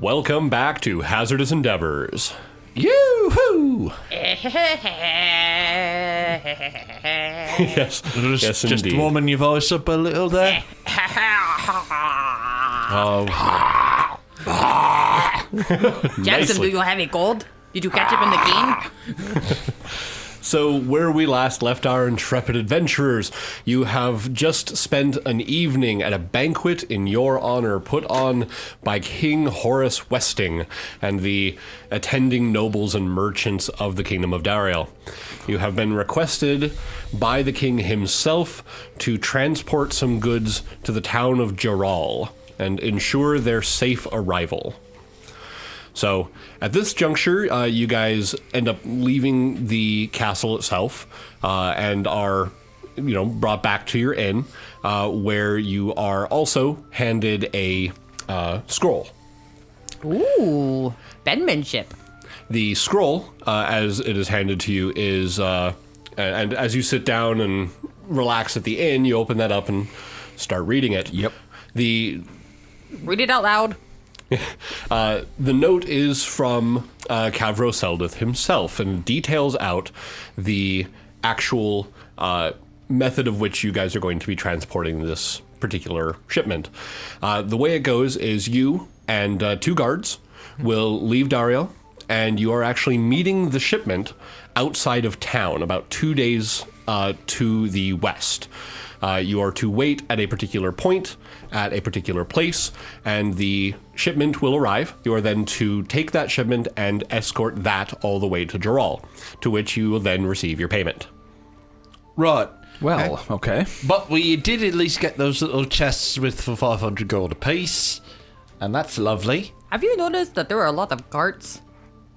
Welcome back to Hazardous Endeavors. Yoo-hoo! Yes, yes, just indeed. warming your voice up a little there. Jaxom, do you have a cold? Did you catch up in the game? So, where we last left our intrepid adventurers, you have just spent an evening at a banquet in your honor put on by King Horace Westing and the attending nobles and merchants of the Kingdom of Dariel. You have been requested by the king himself to transport some goods to the town of Jarral and ensure their safe arrival. So, at this juncture, you guys end up leaving the castle itself and are, brought back to your inn, where you are also handed a scroll. Ooh, penmanship. The scroll, as it is handed to you, is, and as you sit down and relax at the inn, you open that up and start reading it. Yep. Read it out loud. The note is from Cavro Seldith himself and details out the actual method of which you guys are going to be transporting this particular shipment. The way it goes is you and 2 guards will leave Dariel, and you are actually meeting the shipment outside of town, about 2 days to the west. You are to wait at a particular point, at a particular place, and the shipment will arrive. You are then to take that shipment and escort that all the way to Jarral, to which you will then receive your payment. Right. Well, okay. But we did at least get those little chests for 500 gold apiece, and that's lovely. Have you noticed that there are a lot of carts?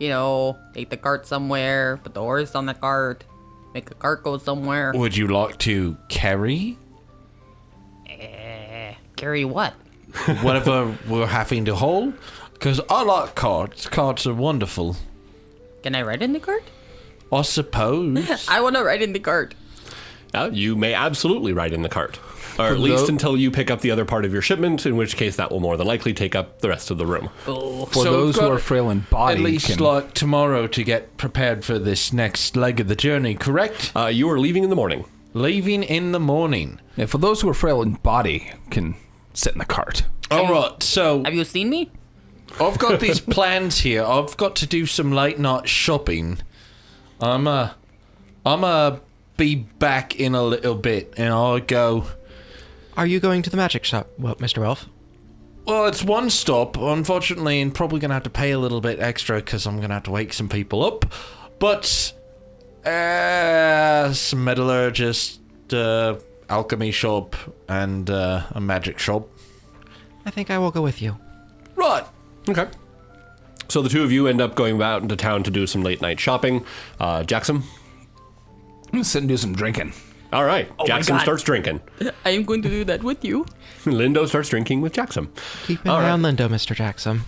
Take the cart somewhere, put the horse on the cart, make the cart go somewhere. Would you like to carry? Carry what? Whatever we're having to haul? Because I like carts. Carts are wonderful. Can I ride in the cart? I suppose. I want to ride in the cart. You may absolutely ride in the cart. Or at least until you pick up the other part of your shipment, in which case that will more than likely take up the rest of the room. For those who are frail in body, at least like tomorrow to get prepared for this next leg of the journey, correct? You are leaving in the morning. Leaving in the morning. Yeah, for those who are frail in body, can sit in the cart. All right, so Have you seen me? I've got these plans here. I've got to do some late night shopping. I'm be back in a little bit, and I'll go. Are you going to the magic shop, Mr. Wilf? Well, it's one stop, unfortunately, and probably going to have to pay a little bit extra because I'm going to have to wake some people up. But, some metallurgist, alchemy shop, and a magic shop. I think I will go with you. Right. Okay. So the two of you end up going out into town to do some late night shopping. Jaxom? I'm gonna sit and do some drinking. All right. Oh my Jaxom God. starts drinking. I am going to do that with you. Lindo starts drinking with Jaxom. Keep an eye on Lindo, Mr. Jaxom.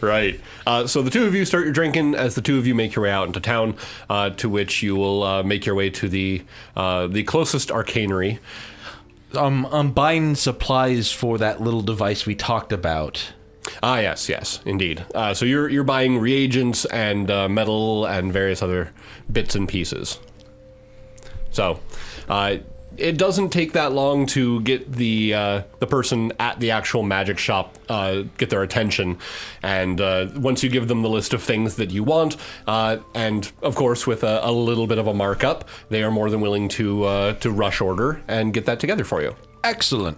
Right. So the two of you start your drinking as the two of you make your way out into town, to which you will make your way to the closest arcanery. I'm buying supplies for that little device we talked about. Yes, indeed. So you're buying reagents and metal and various other bits and pieces. So it doesn't take that long to get the person at the actual magic shop get their attention, and once you give them the list of things that you want, and of course with a little bit of a markup, they are more than willing to rush order and get that together for you. Excellent.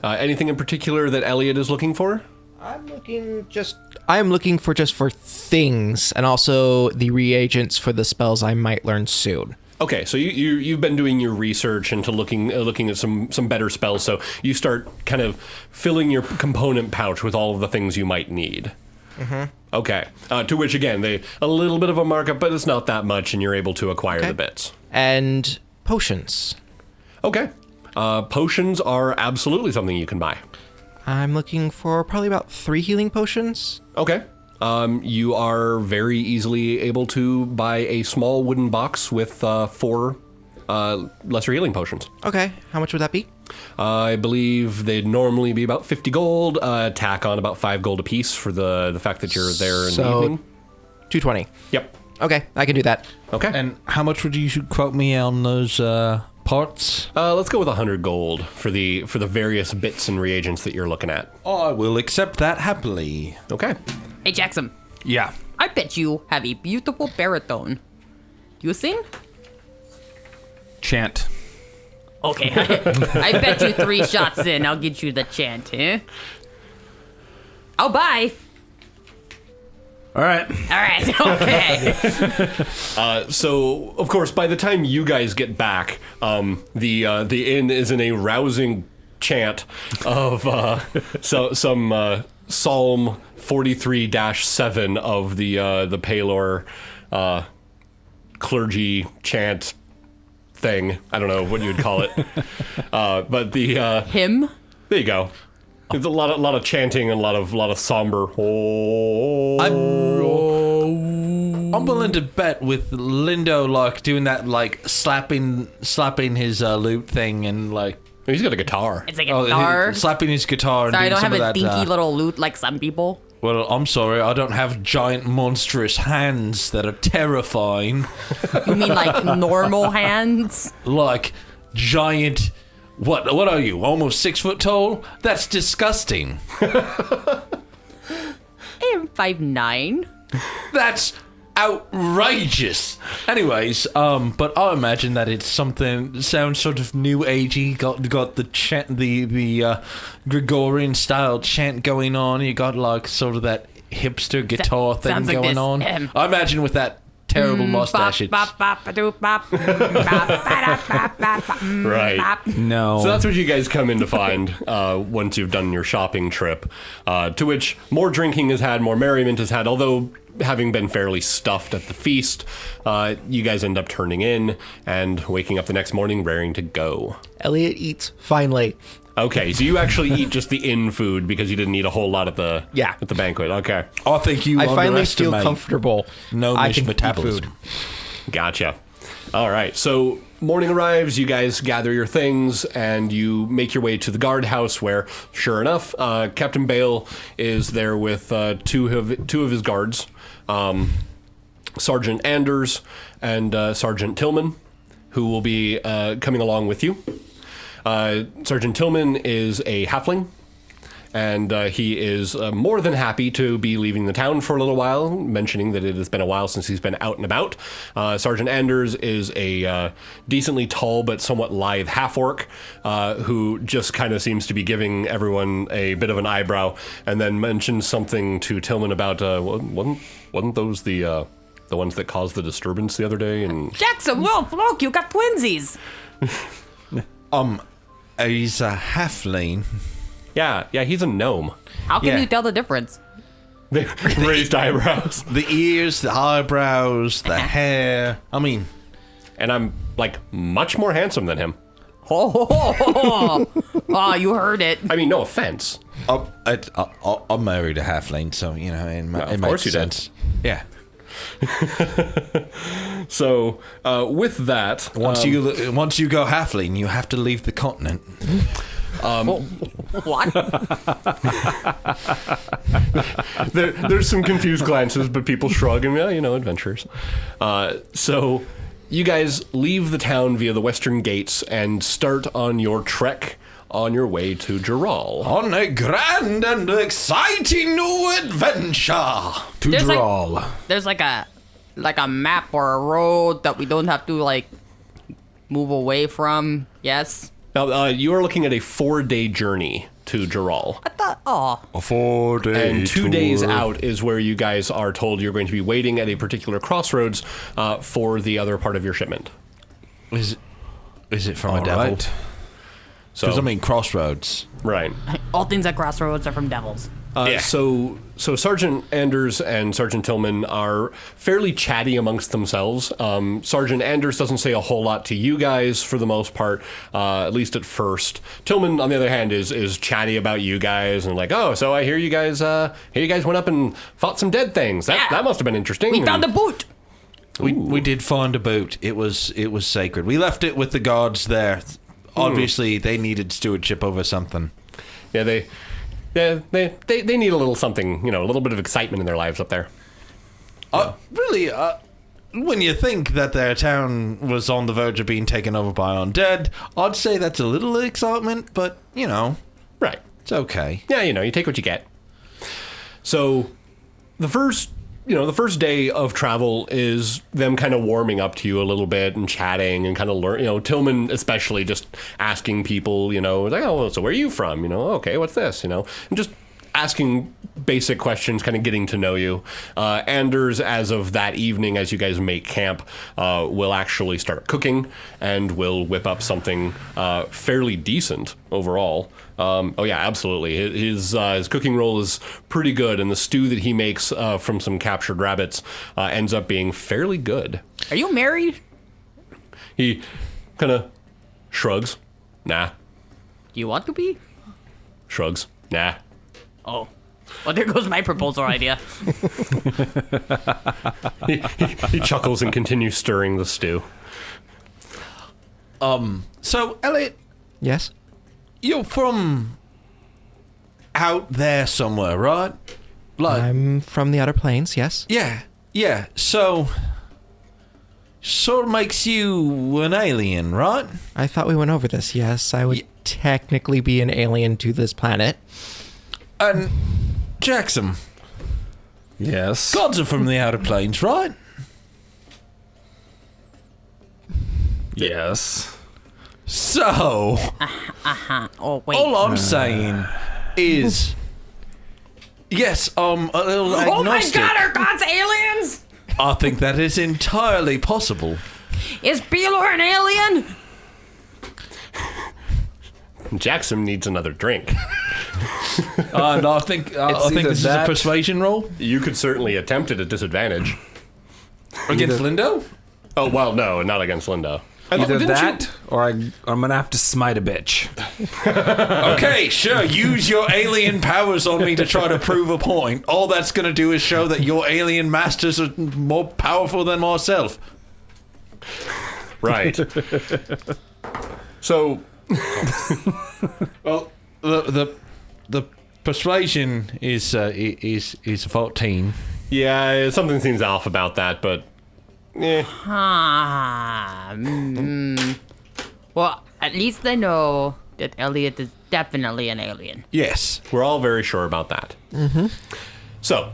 Anything in particular that Elliot is looking for? I am looking for things, and also the reagents for the spells I might learn soon. Okay, so you've been doing your research into looking at some better spells, so you start kind of filling your component pouch with all of the things you might need. Mm-hmm. Okay, to which again, a little bit of a markup, but it's not that much, and you're able to acquire the bits. And potions. Okay, potions are absolutely something you can buy. I'm looking for probably about 3 healing potions. Okay. You are very easily able to buy a small wooden box with 4 lesser healing potions. Okay, how much would that be? I believe they'd normally be about 50 gold. Tack on about 5 gold apiece for the fact that you're there in the evening. 220. Yep. Okay, I can do that. Okay. And how much would you quote me on those parts? Let's go with 100 gold for the various bits and reagents that you're looking at. I will accept that happily. Okay. Hey, Jaxom. Yeah. I bet you have a beautiful baritone. Do you sing? Chant. Okay. I bet you 3 shots in, I'll get you the chant, eh? Oh, bye. All right. All right, okay. So, of course, by the time you guys get back, the inn is in a rousing chant of some Psalm 43-7 of the Palor clergy chant thing. I don't know what you would call it, but the Him? there you go. There's a lot of chanting and a lot of somber. Oh. I'm willing to bet with Lindo like doing that, like slapping his lute thing and like He's got a guitar. It's a guitar. slapping his guitar. Sorry, I and don't doing have some a of that, dinky little lute like some people. Well, I'm sorry, I don't have giant monstrous hands that are terrifying. You mean like normal hands? Like giant. What are you? Almost 6 foot tall? That's disgusting. I am 5'9". That's outrageous. Anyways, but I imagine that it's something sounds sort of new agey. Got the chant, the Gregorian style chant going on. You got like sort of that hipster guitar thing sounds like going this, on. I imagine with that terrible mustache. Right. No. So that's what you guys come in to find once you've done your shopping trip, to which more drinking is had, more merriment is had, although having been fairly stuffed at the feast, you guys end up turning in and waking up the next morning raring to go. Elliot eats finally. Okay, so you actually eat just the inn food because you didn't eat a whole lot at the banquet. Okay, I think you I finally feel underestimate comfortable. Gnomish I can eat metabolism. food. gotcha. All right, so morning arrives, you guys gather your things, and you make your way to the guardhouse where, sure enough, Captain Bale is there with two of his guards, Sergeant Anders and Sergeant Tillman, who will be coming along with you. Sergeant Tillman is a halfling, and he is more than happy to be leaving the town for a little while, mentioning that it has been a while since he's been out and about. Sergeant Anders is a decently tall but somewhat lithe half-orc who just kind of seems to be giving everyone a bit of an eyebrow, and then mentions something to Tillman about, wasn't those the ones that caused the disturbance the other day? And Jaxom, Wilf, look, you got twinsies. He's a halfling. yeah, he's a gnome. How can Yeah. you tell the difference? They raised eyebrows. The ears, the eyebrows, the hair. I mean, And I'm, like, much more handsome than him. Oh, you heard it. I mean, no offense. I married a halfling, so you know, it of makes course you did. sense. Yeah. So, with that... Once you go halfling, you have to leave the continent. What? there's some confused glances, but people shrug and, adventures. So, you guys leave the town via the western gates and start on your trek on your way to Jarral. On a grand and exciting new adventure. To There's drawl. There's like a map or a road that we don't have to like move away from. Yes. Now, you are looking at a 4-day journey to Jarral. I thought. Oh. A 4-day And 2 days out is where you guys are told you're going to be waiting at a particular crossroads for the other part of your shipment. Is it from a All devil? right. So, Because I mean, crossroads. right. All things at crossroads are from devils. Yeah. So Sergeant Anders and Sergeant Tillman are fairly chatty amongst themselves. Sergeant Anders doesn't say a whole lot to you guys for the most part, at least at first. Tillman, on the other hand, is chatty about you guys and like, oh, so I hear you guys went up and fought some dead things. That must have been interesting. We found a boot. We did find a boot. It was sacred. We left it with the guards there. obviously they needed stewardship over something. Yeah, they need a little something, a little bit of excitement in their lives up there. Really, when you think that their town was on the verge of being taken over by undead, I'd say that's a little excitement, but, Right. it's okay. Yeah, you take what you get. So the first day of travel is them kind of warming up to you a little bit and chatting and kind of learn, Tillman especially just asking people, like, oh, so where are you from? Okay, what's this? And just asking basic questions, kind of getting to know you. Anders, as of that evening, as you guys make camp, will actually start cooking and will whip up something fairly decent overall. Oh yeah, absolutely. His cooking roll is pretty good, and the stew that he makes from some captured rabbits ends up being fairly good. Are you married? He kind of shrugs. Nah. Do you want to be? Shrugs. Nah. Oh. Well, there goes my proposal idea. He chuckles and continues stirring the stew. So, Elliot, Yes? you're from out there somewhere, right? Like, I'm from the Outer Plains, yes? yeah. So, sort of makes you an alien, right? I thought we went over this, yes. I would technically be an alien to this planet. And Jaxom, Yes. gods are from the outer planes, right? Yes. So, Oh, wait. all I'm saying is, yes, a little agnostic. Oh my god, are gods aliens? I think that is entirely possible. Is Beelor an alien? Jaxom needs another drink. And I think either this is a that- persuasion roll You could certainly attempt it at disadvantage. against Lindo. Oh, well, no, not against Lindo. Either Didn't that, or I'm gonna have to smite a bitch. Okay, sure. Use your alien powers on me to try to prove a point. All that's going to do is show that your alien masters are more powerful than myself. Right. So, Well, the persuasion is 14. yeah, something seems off about that, but Well, at least I know that Elliot is definitely an alien. Yes. we're all very sure about that. So,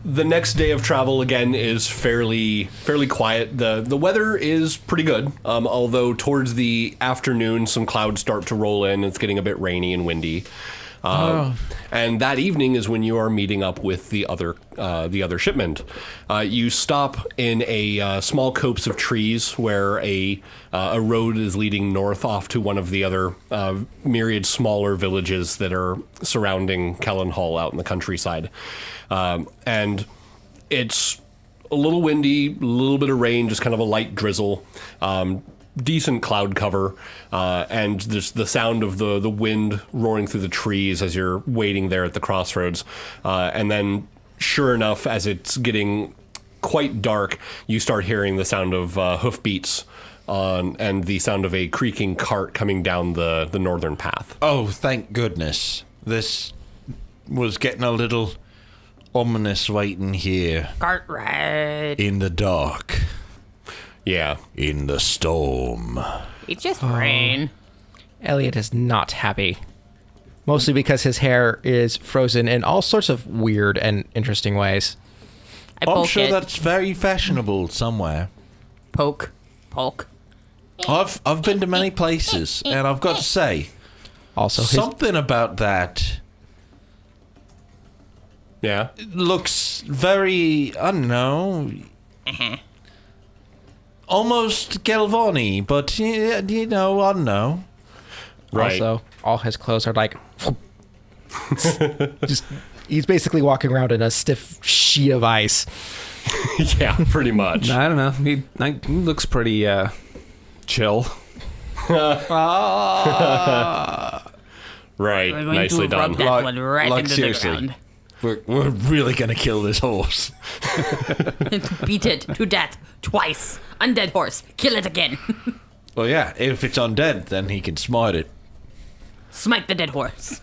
the next day of travel again is fairly quiet. The weather is pretty good, although towards the afternoon some clouds start to roll in. It's getting a bit rainy and windy. And that evening is when you are meeting up with the other shipment. You stop in a small copse of trees where a road is leading north off to one of the other myriad smaller villages that are surrounding Kellen Hall out in the countryside. And it's a little windy, a little bit of rain, just kind of a light drizzle. Decent cloud cover, and there's the sound of the wind roaring through the trees as you're waiting there at the crossroads. And then, sure enough, as it's getting quite dark, you start hearing the sound of hoofbeats and the sound of a creaking cart coming down the northern path. Oh, thank goodness. This was getting a little ominous waiting here Cart ride. in the dark, Yeah. in the storm. It's just rain. Elliot is not happy. Mostly because his hair is frozen in all sorts of weird and interesting ways. I I'm poke sure it. that's very fashionable somewhere. Poke. I've been to many places, and I've got to say, Also, his something about that Yeah. looks very, I don't know, almost Galvani, but, I don't know. Right. also all his clothes are like just he's basically walking around in a stiff sheet of ice. Yeah, pretty much. I don't know. He looks pretty chill. Right. We're going Nicely to rub done. that one right like into seriously. the ground. We're really gonna kill this horse. Beat it to death twice. Undead horse. Kill it again. Well, yeah, if it's undead, then he can smite it. Smite the dead horse.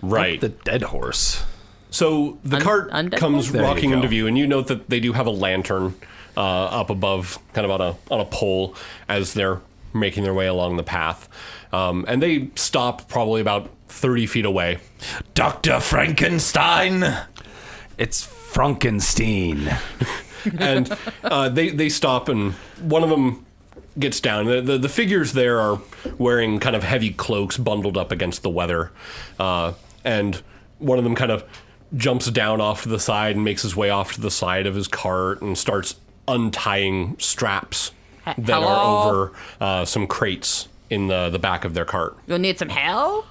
Right. The dead horse. So the cart undead comes horse? rocking There you into go. view, and you note that they do have a lantern up above, kind of on a pole, as they're making their way along the path. And they stop probably about 30 feet away. Dr. Frankenstein! It's Frankenstein. And they stop, and one of them gets down. The figures there are wearing kind of heavy cloaks bundled up against the weather. And one of them kind of jumps down off to the side and makes his way off to the side of his cart and starts untying straps that Hello? are over some crates in the back of their cart. You need some help?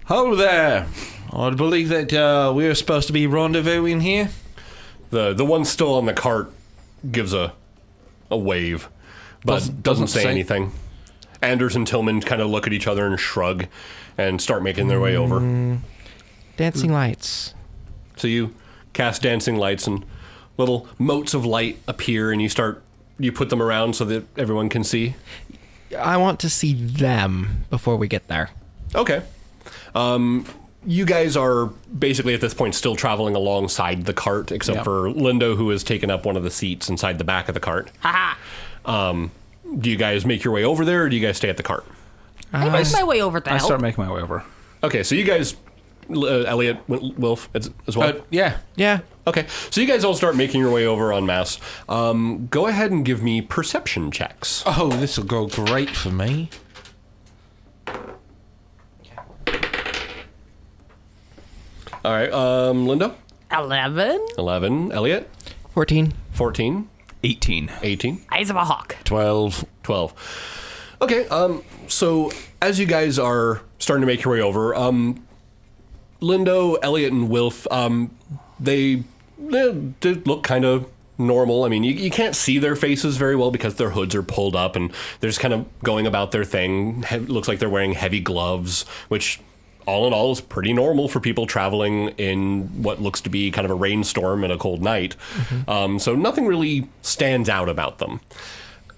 Ho there! I believe that we were supposed to be rendezvousing here. The one still on the cart gives a wave, but doesn't say anything. Anders and Tillman kind of look at each other and shrug and start making their way over. Dancing lights. So you cast dancing lights, and little motes of light appear, and you put them around so that everyone can see. I want to see them before we get there. Okay. You guys are basically at this point still traveling alongside the cart, except for Lindo, who has taken up one of the seats inside the back of the cart. Haha. Do you guys make your way over there, or do you guys stay at the cart? I make my way over to I help. start making my way over. Okay, so you guys, Elliot, Wilf, as well? Yeah. Yeah. Okay, so you guys all start making your way over en masse. Go ahead and give me perception checks. Oh, this'll go great for me. All right, Lindo? 11. 11. Elliot? 14. 14. 18. 18. Eyes of a hawk. 12. 12. Okay, so as you guys are starting to make your way over, Lindo, Elliot, and Wilf, they look kind of normal. I mean, you can't see their faces very well because their hoods are pulled up and they're just kind of going about their thing. Looks like they're wearing heavy gloves, which all in all is pretty normal for people traveling in what looks to be kind of a rainstorm and a cold night. So nothing really stands out about them.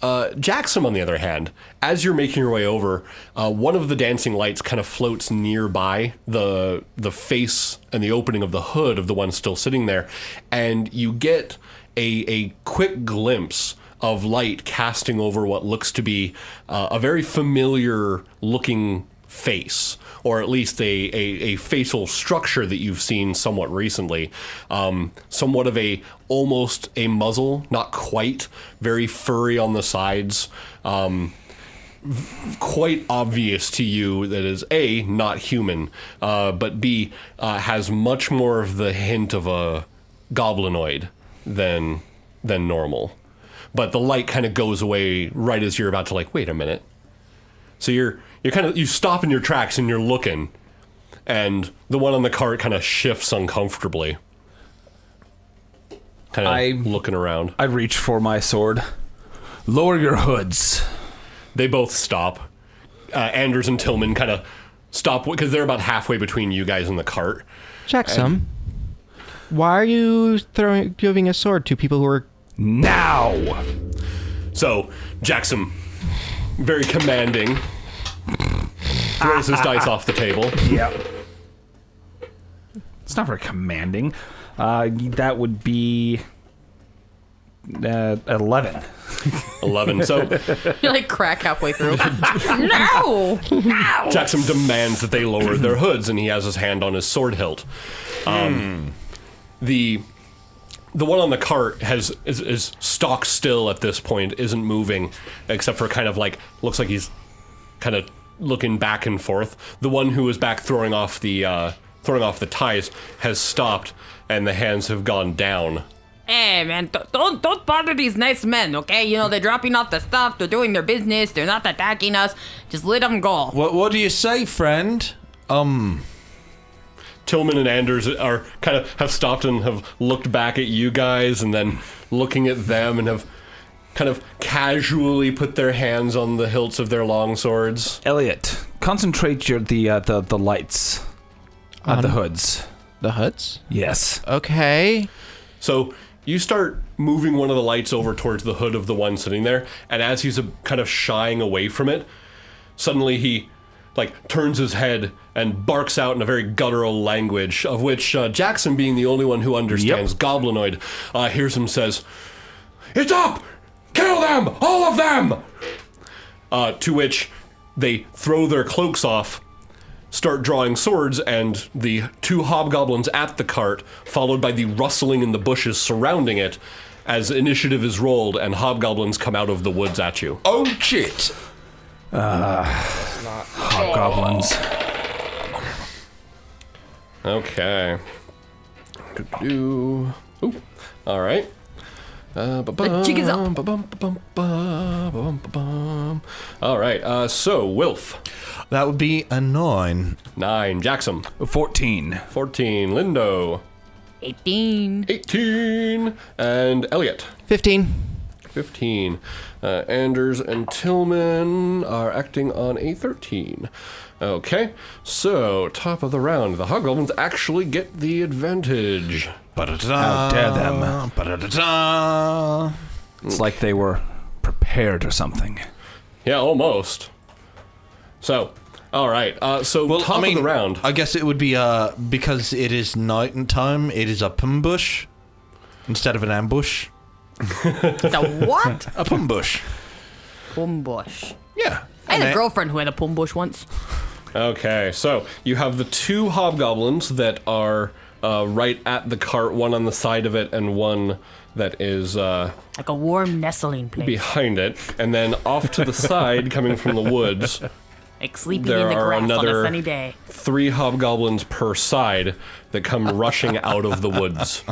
Jaxom, on the other hand, as you're making your way over, one of the dancing lights kind of floats nearby the face and the opening of the hood of the one still sitting there, and you get a quick glimpse of light casting over what looks to be a very familiar looking face, or at least a facial structure that you've seen somewhat recently. Somewhat of almost a muzzle, not quite, very furry on the sides. Quite obvious to you that is A, not human, but B, has much more of the hint of a goblinoid than normal. But the light kind of goes away right as you're about to wait a minute. So you stop in your tracks and you're looking, and the one on the cart kind of shifts uncomfortably, kind of looking around. I reach for my sword. Lower your hoods. They both stop. Anders and Tillman kind of stop because they're about halfway between you guys and the cart. Jaxom, why are you giving a sword to people who are... Now! So Jaxom, very commanding, throws his dice off the table. Yeah. It's not very commanding. That would be 11. 11. So You crack halfway through. No! Jaxom demands that they lower their hoods, and he has his hand on his sword hilt. The one on the cart is stock still at this point, isn't moving, except for kind of looks like he's kind of looking back and forth. The one who was back throwing off the ties has stopped, and the hands have gone down. Hey, man, don't bother these nice men, okay? They're dropping off the stuff, they're doing their business, they're not attacking us. Just let them go. What do you say, friend? Tillman and Anders are have stopped and have looked back at you guys, and then looking at them, and have kind of casually put their hands on the hilts of their long swords. Elliot, concentrate the lights on the hoods. The hoods? Yes. Okay. So you start moving one of the lights over towards the hood of the one sitting there, and as he's kind of shying away from it, suddenly he turns his head and barks out in a very guttural language, of which Jaxom, being the only one who understands Goblinoid, hears him says, "It's up! Kill them! All of them!" To which they throw their cloaks off, start drawing swords, and the two hobgoblins at the cart, followed by the rustling in the bushes surrounding it, as initiative is rolled and hobgoblins come out of the woods at you. Oh shit! Hobgoblins. Okay. Ooh. All right. The jig is up. All right. So Wilf, That would be a 9. 9. Jaxom, 14. 14. Lindo, 18. 18. And Elliot, 15. 15. Anders and Tillman are acting on a 13. Okay, so top of the round, the hobgoblins actually get the advantage. How dare them. It's like they were prepared or something. Yeah, almost. So, all right. So top of the round. I guess it would be because it is night time. It is a pumbush instead of an ambush. The what? A pumbush. Pumbush. Yeah. I had a girlfriend who had a pumbush once. Okay, so you have the two hobgoblins that are right at the cart, one on the side of it and one that is Like a warm nestling place. behind it. And then off to the side, coming from the woods, Like sleeping there in the are grass on another a sunny day. 3 hobgoblins per side that come rushing out of the woods.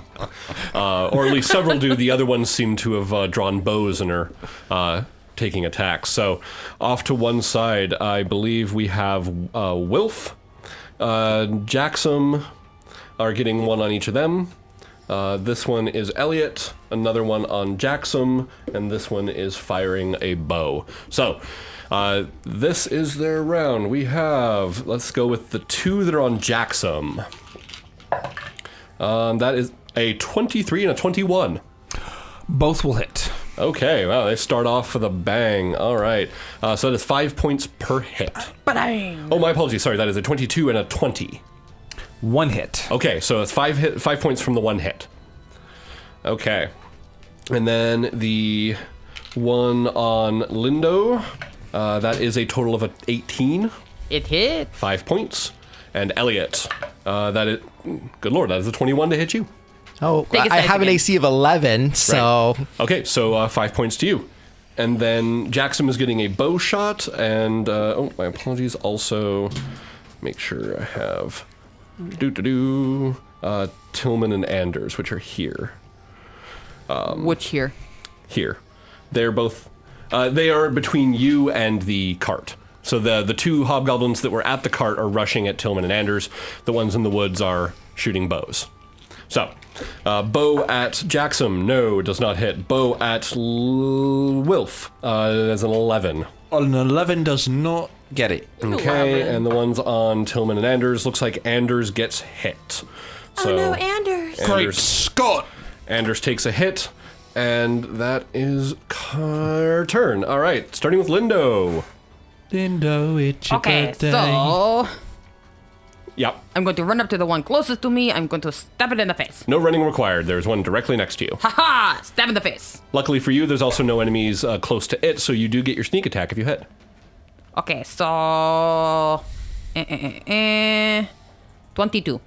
Or at least several do. The other ones seem to have drawn bows and are taking attacks. So off to one side, I believe we have Wilf, Jaxom are getting one on each of them. This one is Elliot, another one on Jaxom, and this one is firing a bow. So this is their round. We have, let's go with the 2 that are on Jaxom. That is a 23 and a 21. Both will hit. Okay, wow, they start off with a bang. All right. So that is 5 points per hit. Ba-dang! Oh, my apologies. Sorry, that is a 22 and a 20. 1 hit. Okay, so it's 5 points from the 1 hit. Okay. And then the one on Lindo, that is a total of 18. It hit. 5 points. And Elliot, that is, good lord, that is a 21 to hit you. Oh, Take his I dice have an again. AC of 11, so Okay, so 5 points to you. And then Jaxom is getting a bow shot, and, oh, my apologies, also, make sure I have, Tillman and Anders, which are here. Which here? Here. They're both, they are between you and the cart. So the 2 hobgoblins that were at the cart are rushing at Tillman and Anders. The ones in the woods are shooting bows. So, bow at Jaxom, no, does not hit. Bow at Wilf, that's an 11. An 11 does not get it. Okay, and the ones on Tillman and Anders, looks like Anders gets hit. So, Anders. Great Scott! Anders takes a hit, and that is her turn. All right, starting with Lindo. Lindo, it's your Okay, birthday. so Yep, I'm going to run up to the one closest to me. I'm going to stab it in the face. no running required. There's one directly next to you. Haha! Stab in the face. Luckily for you, there's also no enemies close to it, so you do get your sneak attack if you hit. Okay, so 22.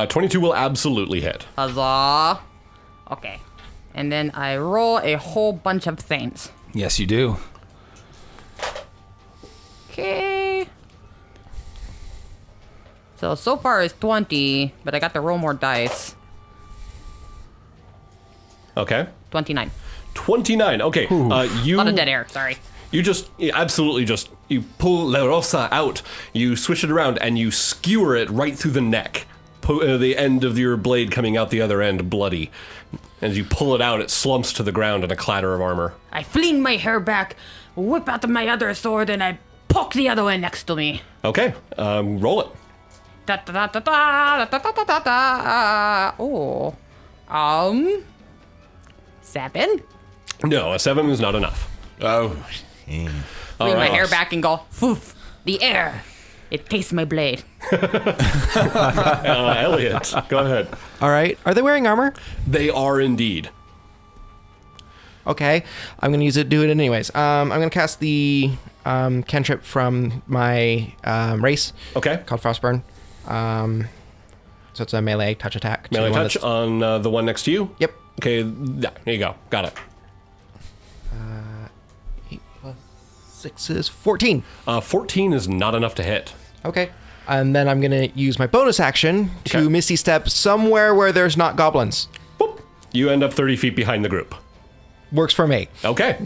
22 will absolutely hit. Huzzah. Okay. And then I roll a whole bunch of things. Yes, you do. Okay. So far it's 20, but I got to roll more dice. Okay. 29. 29. Okay. A lot of dead air, sorry. You absolutely you pull La Rosa out, you switch it around, and you skewer it right through the neck. The end of your blade coming out the other end, bloody. As you pull it out, it slumps to the ground in a clatter of armor. I fling my hair back, whip out my other sword, and I poke the other one next to me. Okay. Roll it. Da da da da da da da da da da. Oh. 7? No, a 7 is not enough. Oh. Bring my hair back and go, foof, the air. It tastes my blade. Elliot, go ahead. All right. Are they wearing armor? They are indeed. Okay. I'm going to do it anyways. I'm going to cast the cantrip from my race. Okay. Called Frostburn. So it's a melee touch attack. Melee touch on the one next to you? Yep. Okay, yeah, there you go. Got it. 8 plus 6 is 14. 14 is not enough to hit. Okay. And then I'm going to use my bonus action to Misty Step somewhere where there's not goblins. Boop. You end up 30 feet behind the group. Works for me. Okay.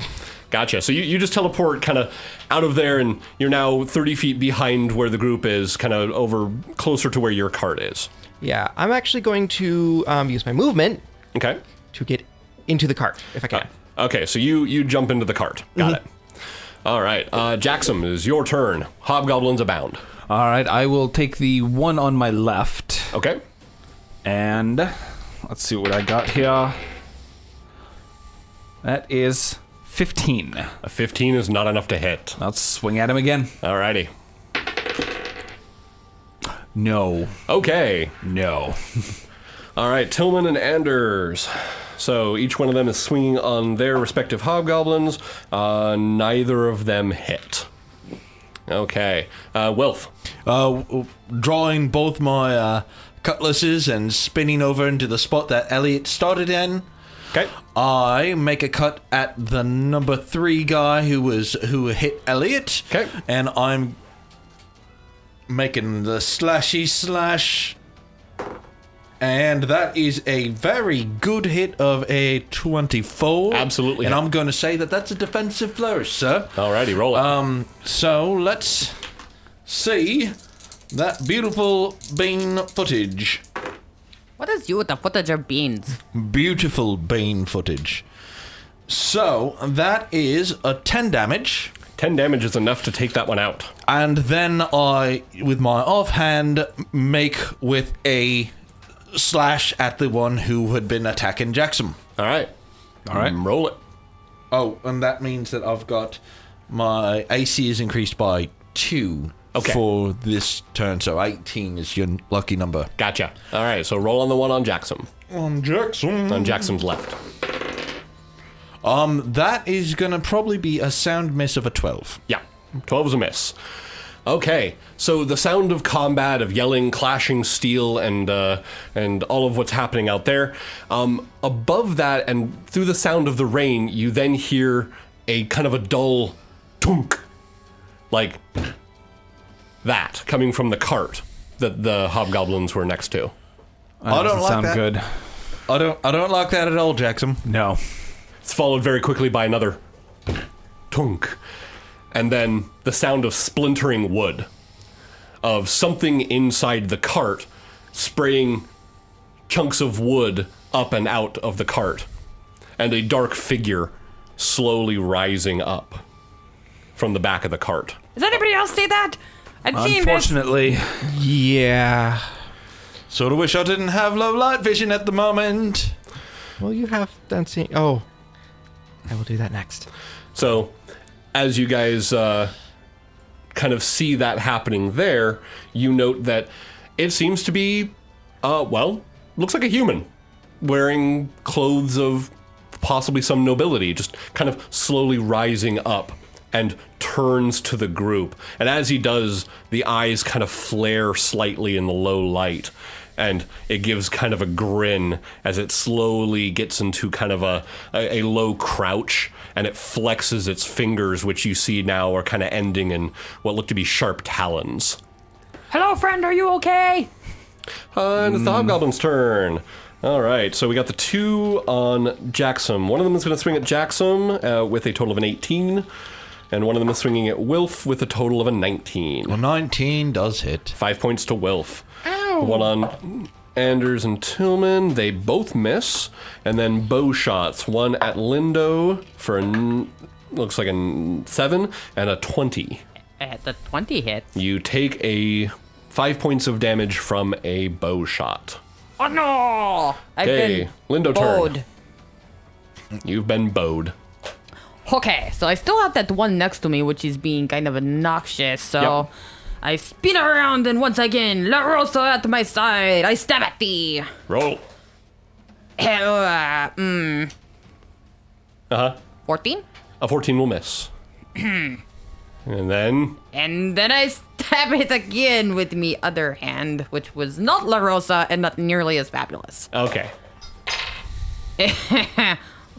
Gotcha. So you just teleport kind of out of there, and you're now 30 feet behind where the group is, kind of over closer to where your cart is. Yeah. I'm actually going to use my movement Okay. to get into the cart, if I can. Okay, so you jump into the cart. Got it. All right. Jaxom, it is your turn. Hobgoblins abound. All right, I will take the one on my left. Okay. And let's see what I got here. That is 15. A 15 is not enough to hit. Let's swing at him again. Alrighty. No. Okay. No. All right, Tillman and Anders. So each one of them is swinging on their respective hobgoblins. Neither of them hit. Okay. Wilf. Drawing both my cutlasses and spinning over into the spot that Elliot started in. Okay. I make a cut at the number 3 guy who hit Elliot. Okay. And I'm making the slashy slash. And that is a very good hit of a 24. Absolutely. And I'm going to say that that's a defensive flourish, sir. Alrighty, roll it. So let's see that beautiful bean footage. What is you with the footage of beans? Beautiful bean footage. So that is a 10 damage. 10 damage is enough to take that one out. And then I, with my offhand, make with a slash at the one who had been attacking Jaxom. All right. Roll it. Oh, and that means that I've got my AC is increased by 2 for this turn, so 18 is your lucky number. Gotcha. All right, so roll on the one on Jaxom. On Jaxom. On Jaxom's left. That is gonna probably be a sound miss of a 12. Yeah, 12 is a miss. Okay, so the sound of combat, of yelling, clashing steel, and all of what's happening out there. Above that, and through the sound of the rain, you then hear a kind of a dull tunk, like that, coming from the cart that the hobgoblins were next to. I don't like sound that. good. I don't like that at all, Jaxom. No. It's followed very quickly by another tunk. And then the sound of splintering wood, of something inside the cart spraying chunks of wood up and out of the cart, and a dark figure slowly rising up from the back of the cart. Does anybody else see that? I've seen this. Unfortunately, Yeah. Sort of wish I didn't have low light vision at the moment. Well, you have done seeing. Oh. I will do that next. So, as you guys kind of see that happening there, you note that it seems to be, looks like a human, wearing clothes of possibly some nobility, just kind of slowly rising up and turns to the group. And as he does, the eyes kind of flare slightly in the low light, and it gives kind of a grin as it slowly gets into kind of a low crouch, and it flexes its fingers, which you see now are kind of ending in what look to be sharp talons. Hello, friend. Are you okay? And it's the hobgoblin's turn. All right, so we got the 2 on Jaxom. One of them is going to swing at Jaxom with a total of an 18, and one of them is swinging at Wilf with a total of a 19. Well, 19 does hit. 5 points to Wilf. Ow. One on Anders and Tillman, they both miss. And then bow shots, one at Lindo for looks like a 7 and a 20. The 20 hits. You take a 5 points of damage from a bow shot. Oh no! I've Okay, been Lindo turn. bowed. You've been bowed. Okay, so I still have that one next to me, which is being kind of obnoxious. So Yep. I spin around, and once again, La Rosa at my side. I stab at thee. Roll. 14? A 14 will miss. And then... And then I stab it again with me other hand, which was not La Rosa and not nearly as fabulous. Okay.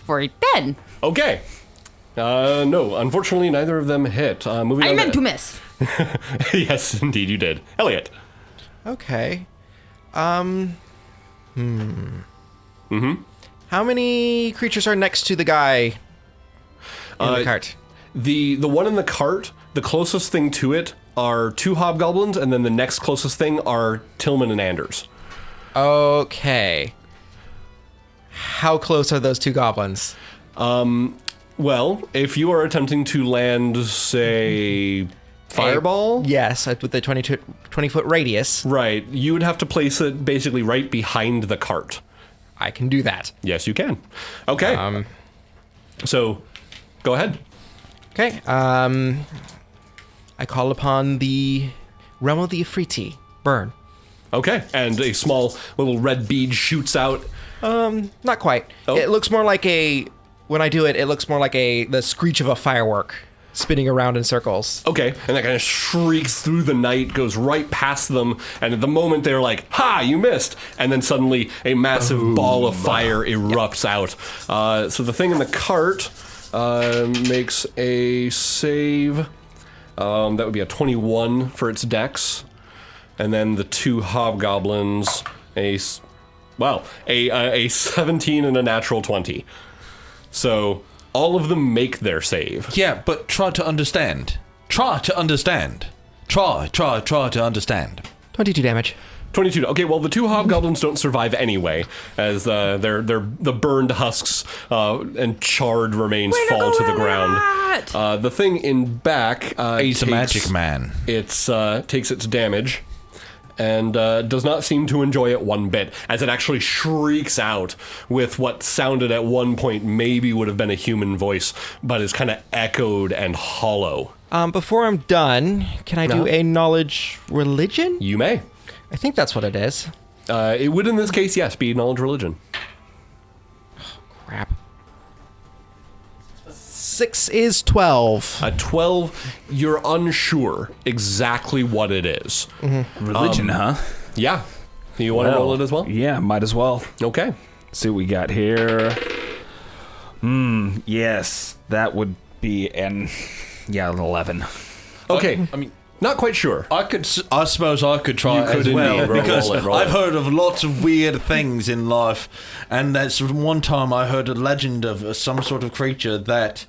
For a 10. Okay. No, unfortunately, neither of them hit. Moving I on meant to miss. Yes, indeed you did. Elliot. Okay. How many creatures are next to the guy in the cart? The one in the cart, the closest thing to it are 2 hobgoblins, and then the next closest thing are Tillman and Anders. Okay. How close are those 2 goblins? Well, if you are attempting to land, say, fireball, Yes, with the 20-foot radius. right, you would have to place it basically right behind the cart. I can do that. Yes, you can. Okay. So, go ahead. Okay. I call upon the realm of the Ifriti. Burn. Okay, and a small little red bead shoots out. Not quite. Oh. It looks more like when I do it, it looks more like the screech of a firework spinning around in circles. Okay, and that kind of shrieks through the night, goes right past them, and at the moment they're like, "Ha, you missed!" And then suddenly a massive ball of fire erupts out. So the thing in the cart makes a save. That would be a 21 for its dex. And then the 2 hobgoblins, a 17 and a natural 20. So all of them make their save. Yeah, but try to understand. Try to understand. Try to understand. 22 damage. 22. Okay, well, the 2 hobgoblins don't survive anyway, as the burned husks and charred remains fall to the ground. The thing in back He's a magic man. Takes its damage and does not seem to enjoy it one bit, as it actually shrieks out with what sounded at one point maybe would have been a human voice, but is kind of echoed and hollow. Before I'm done, can I do No. a knowledge religion? You may. I think that's what it is. It would, in this case, yes, be knowledge religion. Crap. 6 is 12. A 12, you're unsure exactly what it is. Religion, huh? Yeah. You want to roll it as well? Yeah, might as well. Okay. See what we got here. Yes, that would be an 11. Okay. I mean, Not quite sure. I suppose I could try You it could as indeed. well, Roll because it. I've heard of lots of weird things in life, and that's one time I heard a legend of some sort of creature that.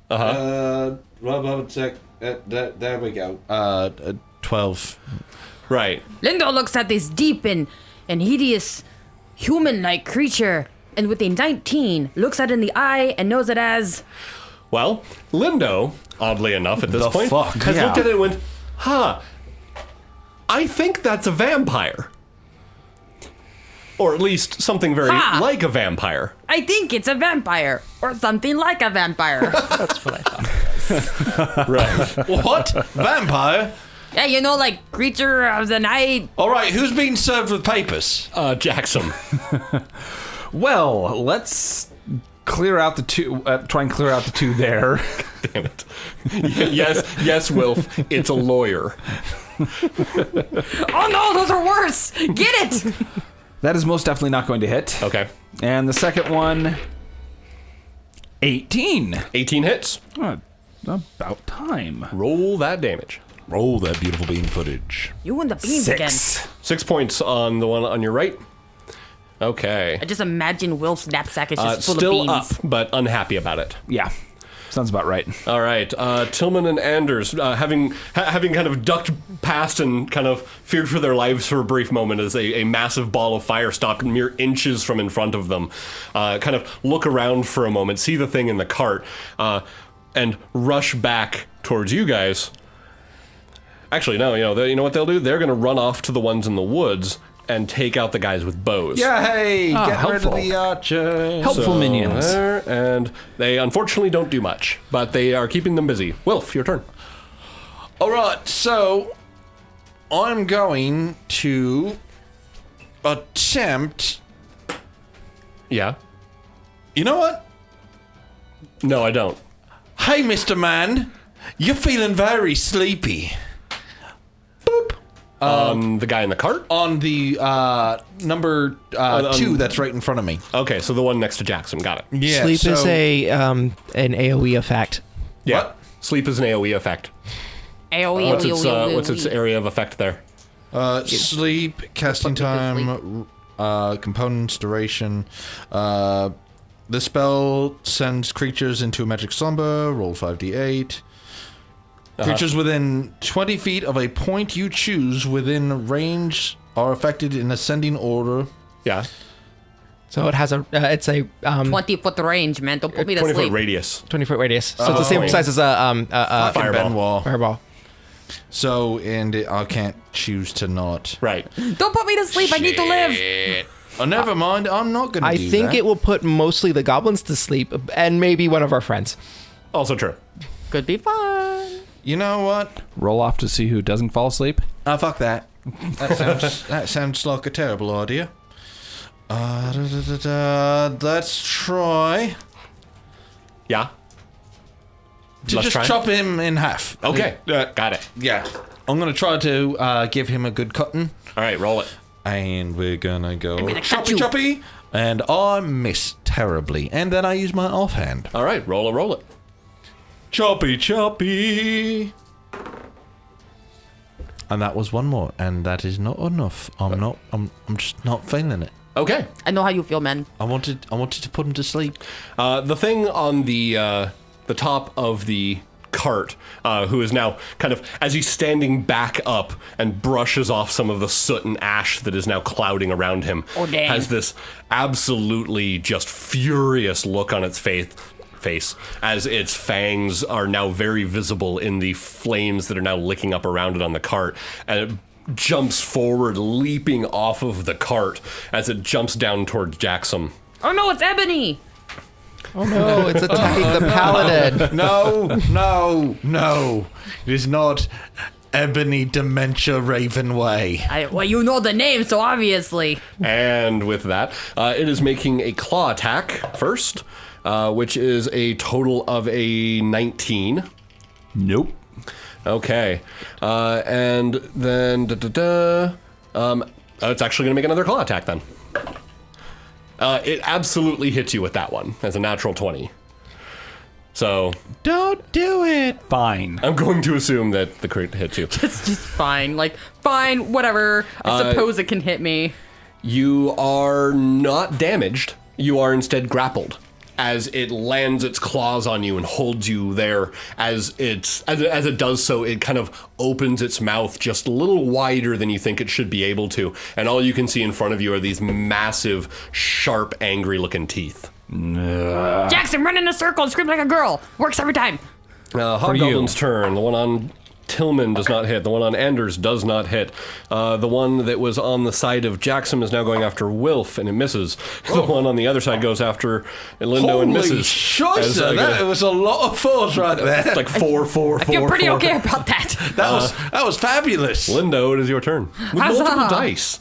One sec. There we go. 12. Right. Lindo looks at this deep and hideous human-like creature, and with a 19, looks at it in the eye and knows it as... Well, Lindo, oddly enough at this The point, fuck? has Yeah. looked at it and went, I think that's a vampire. Or at least something very Ha! like a vampire. I think it's a vampire, or something like a vampire. That's what I thought. Right. What? Vampire? Yeah, you know, like creature of the night. All right, who's been served with papers? Jaxom. Well, let's clear out the 2. Try and clear out the 2 there. Damn it. Yes, Wilf. It's a lawyer. Oh no, those are worse! Get it! That is most definitely not going to hit. Okay. And the second one, 18. 18 hits. Oh, about time. Roll that damage. Roll that beautiful beam footage. You and the beans again. 6 points on the one on your right. Okay. I just imagine Wilf's knapsack is just full Still of beans. up, but unhappy about it. Yeah, sounds about right. All right, Tillman and Anders, having kind of ducked past and kind of feared for their lives for a brief moment as a massive ball of fire stopped mere inches from in front of them, kind of look around for a moment, see the thing in the cart, and rush back towards you guys. Actually, no, you know what they'll do? They're going to run off to the ones in the woods, and take out the guys with bows. Yay! Get rid of helpful. the archers. Helpful minions. And they unfortunately don't do much, but they are keeping them busy. Wilf, your turn. All right, so I'm going to attempt. Yeah. You know what? No, I don't. Hey, Mr. Man, you're feeling very sleepy. Boop. The guy in the cart? On the number 2 that's right in front of me. Okay, so the one next to Jaxom. Got it. Yeah. Sleep is an AoE effect. Yeah. What? Sleep is an AoE effect. What's its area of effect there? Sleep, casting time, components, duration. The spell sends creatures into a magic slumber. Roll 5d8. Creatures within 20 feet of a point you choose within range are affected in ascending order. Yeah. So it has it's a 20-foot range, man. Don't put me to 20-foot sleep. radius. 20-foot radius. So it's the same size as a Fucking Fireball. Benoit. fireball. So, I can't choose to not. Right. Don't put me to sleep. I need to live. Oh, never mind. I'm not going to I do think that. it will put mostly the goblins to sleep, and maybe one of our friends. Also true. Could be fun. You know what? Roll off to see who doesn't fall asleep. Fuck that. That sounds like a terrible idea. Let's try Yeah. to Let's just try. chop him in half. Okay. Got it. Yeah. I'm going to try to give him a good cutting. All right, roll it. And we're going to go gonna cut you. choppy. And I miss terribly. And then I use my offhand. All right, roll it. Choppy. And that was one more. And that is not enough. I'm just not feeling it. Okay. I know how you feel, man. I wanted to put him to sleep. The thing on the top of the cart, who is now kind of, as he's standing back up and brushes off some of the soot and ash that is now clouding around him, Oh, dang. has this absolutely just furious look on its face as its fangs are now very visible in the flames that are now licking up around it on the cart, and it jumps forward, leaping off of the cart as it jumps down towards Jaxom. Oh no, it's Ebony. Oh no, it's attacking the paladin. No. It is not Ebony Dementia Ravenway. Well, you know the name, so obviously. And with that, it is making a claw attack first, which is a total of a 19. Nope. Okay. And then... it's actually going to make another claw attack then. It absolutely hits you with that one as a natural 20. So Don't do it. Fine. I'm going to assume that the crit hits you. It's just fine. Like, fine, whatever. I suppose it can hit me. You are not damaged. You are instead grappled as it lands its claws on you and holds you there. As it does so, it kind of opens its mouth just a little wider than you think it should be able to, and all you can see in front of you are these massive, sharp, angry-looking teeth. Jackson, run in a circle and scream like a girl. Works every time. Hobgoblin's turn. The one on Tillman does not hit. The one on Anders does not hit. The one that was on the side of Jaxom is now going after Wilf, and it misses. The one on the other side goes after Lindo and misses. Shiza, that was a lot of fours right there. It's like 4, 4, 4, I feel pretty 4. okay about that. That was fabulous. Lindo, it is your turn. With Huzzah! multiple dice.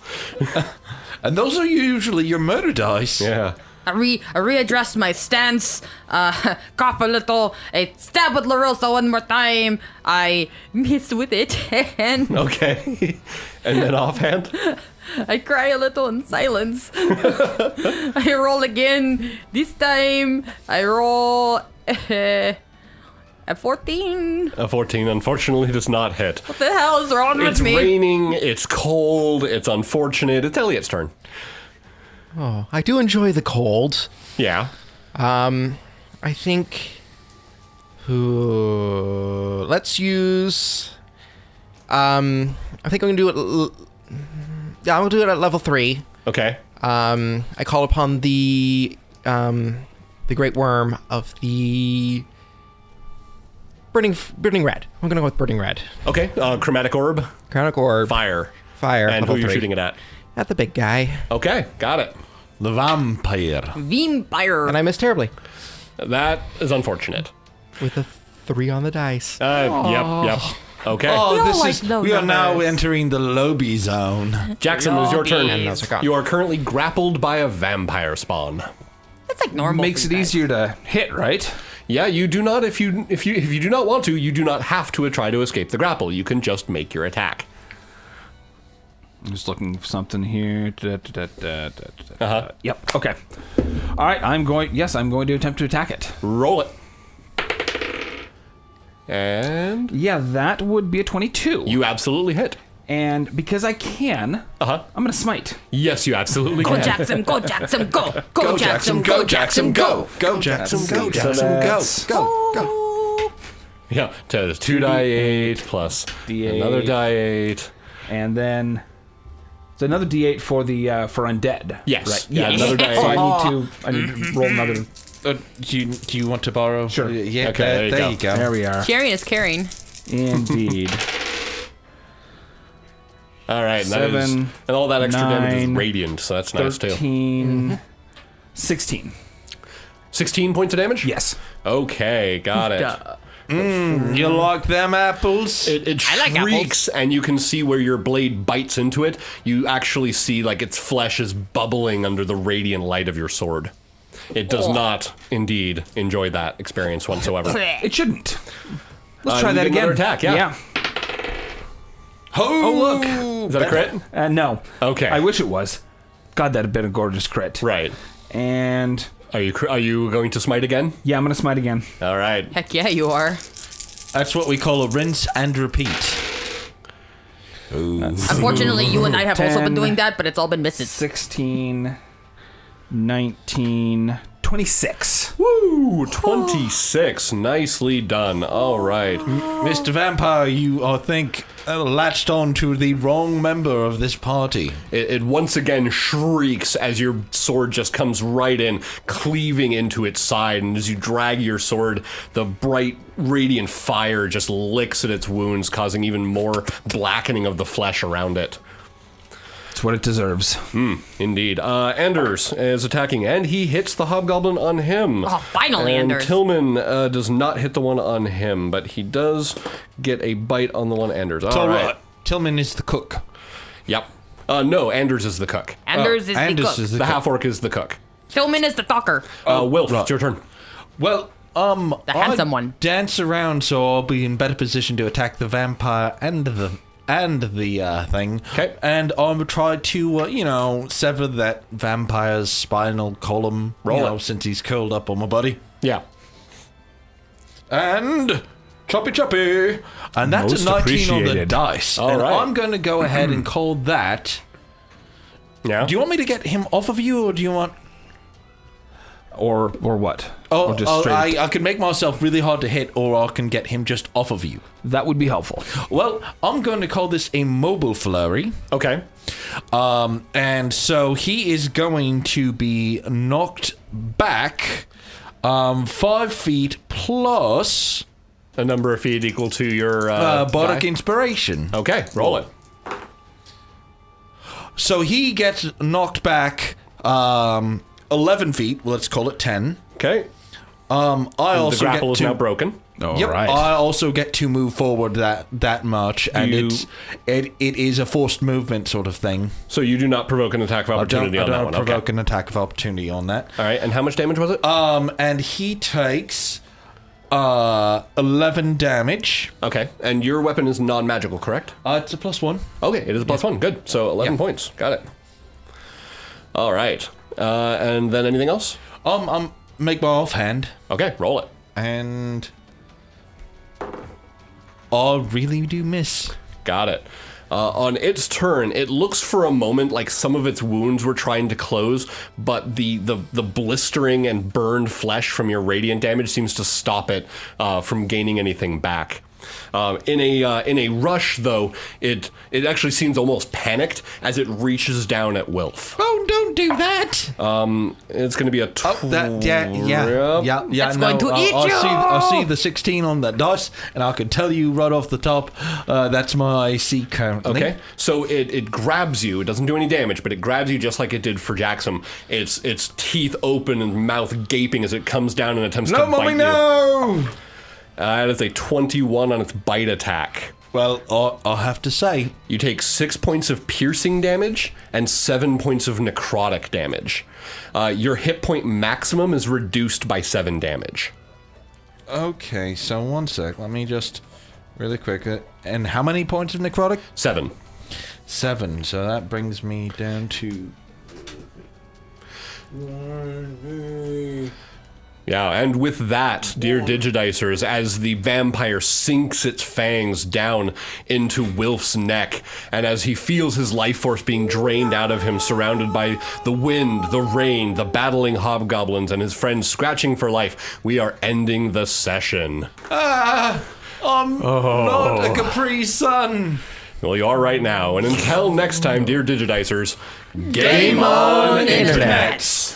And those are usually your murder dice. Yeah. I readjust my stance, cough a little, I stab with LaRosa one more time, I miss with it, and Okay. And then offhand? I cry a little in silence. I roll again. This time, I roll a 14. A 14 unfortunately does not hit. What the hell is wrong It's with me? raining, it's cold, it's unfortunate. It's Elliot's turn. Oh, I do enjoy the cold. Yeah. I think. Let's use. I think I'm gonna do it. Yeah, I'm gonna do it at level 3. Okay. I call upon the great worm of the burning red. I'm gonna go with burning red. Okay. Chromatic orb. Chromatic orb. Fire. Fire. And who level are you 3. shooting it at? At the big guy. Okay, got it. The vampire. Vampire. And I missed terribly. That is unfortunate. With a 3 on the dice. Yep. Okay. Oh, all this like is. low We are now numbers. entering the lobby zone. Jaxom, it is your turn. And those are gone. You are currently grappled by a vampire spawn. That's like normal. Makes for it you guys. easier to hit, right? Yeah, you do not. If you do not want to, you do not have to try to escape the grapple. You can just make your attack. I'm just looking for something here. Uh-huh. Yep. Okay. All right. I'm going to attempt to attack it. Roll it. And Yeah, that would be a 22. you absolutely hit. And because I can, Uh-huh. I'm going to smite. Yes, you absolutely Go can. Jaxom, go Jaxom, go! Go Jaxom, go Jaxom, go! Go, Jaxom, go, Jaxom, go. Yeah, so there's 2 die 8 plus D8. another die 8. And then it's another D8 for the for undead. Yes. Right. Yeah, Yes. another die So 8. I need to roll another. Do you want to borrow? Sure. Yeah, Okay, there you go. There we are. Sharing is caring. Indeed. All right, and that is, 7, and all that extra damage is 9, radiant, so that's nice too. 13, 16. 16 points of damage? Yes. Okay, got it. Duh. You like them apples? It I like shrieks, and you can see where your blade bites into it. You actually see like its flesh is bubbling under the radiant light of your sword. It does not, indeed, enjoy that experience whatsoever. It shouldn't. Let's try you that get again. another attack, yeah. Oh, look. Is that a crit? No. Okay. I wish it was. God, that'd have been a gorgeous crit. Right. And Are you going to smite again? yeah, I'm gonna smite again. All right. Heck yeah, you are. that's what we call a rinse and repeat. Unfortunately, you and I have also been 10. doing that, but it's all been misses. 16, 19, 26. Woo! 26. Nicely done. All right. Mr. Vampire, you, I think, latched on to the wrong member of this party. It once again shrieks as your sword just comes right in, cleaving into its side. And as you drag your sword, the bright, radiant fire just licks at its wounds, causing even more blackening of the flesh around it. It's what it deserves. Indeed. Anders is attacking, and he hits the hobgoblin on him. Oh, finally, and Anders. Tillman does not hit the one on him, but he does get a bite on the one Anders. All right. Tillman is the cook. Yep. No, Anders is the cook. Anders is the Anders cook. is The half-orc is the cook. Tillman is the talker. Wilf, right. it's your turn. Well, The handsome one. Dance around, so I'll be in better position to attack the vampire and the thing. Okay. And I'm try to, sever that vampire's spinal column. Roll it. Since he's curled up on my body. Yeah. And choppy. And that's Most a 19 on the appreciated. dice. All and right. I'm going to go ahead and call that. Yeah. Do you want me to get him off of you, or do you want? Or what? Oh, Or just straight. I can make myself really hard to hit, or I can get him just off of you. That would be helpful. Well, I'm going to call this a mobile flurry. Okay. And so he is going to be knocked back 5 feet plus A number of feet equal to your Bardic die. Inspiration. Okay, roll it. So he gets knocked back 11 feet. Let's call it 10. Okay. I The also grapple get is to. now broken. All Yep, right. I also get to move forward that much, and You- it is a forced movement sort of thing. So you do not provoke an attack of I opportunity don't on that one. provoke Okay. an attack of opportunity on that. All right, and how much damage was it? And he takes 11 damage. Okay, and your weapon is non-magical, correct? It's a +1. Okay, it is a +1. Good. So 11 points. Got it. All right. And then anything else? Make my offhand, Okay, roll it. and I really do miss. Got it. On its turn, it looks for a moment like some of its wounds were trying to close, but the blistering and burned flesh from your radiant damage seems to stop it from gaining anything back. In a rush, though, it actually seems almost panicked as it reaches down at Wilf. Oh, don't do that! It's going to be a Yeah. It's going to eat you! I'll see the 16 on that dice, and I can tell you right off the top, that's my AC currently. Okay, so it grabs you. It doesn't do any damage, but it grabs you just like it did for Jaxom. Its teeth open and mouth gaping as it comes down and attempts to bite you. No! That is a 21 on its bite attack. Well, I'll have to say, You take 6 points of piercing damage and 7 points of necrotic damage. Your hit point maximum is reduced by 7 damage. okay, so 1 sec, let me just, really quick, and how many points of necrotic? 7. 7, so that brings me down to... Yeah, and with that, dear Digidicers, as the vampire sinks its fangs down into Wilf's neck, and as he feels his life force being drained out of him, surrounded by the wind, the rain, the battling hobgoblins, and his friends scratching for life, we are ending the session. not a Capri Sun! Well, you are right now, and until next time, dear Digidicers, game on, Internet!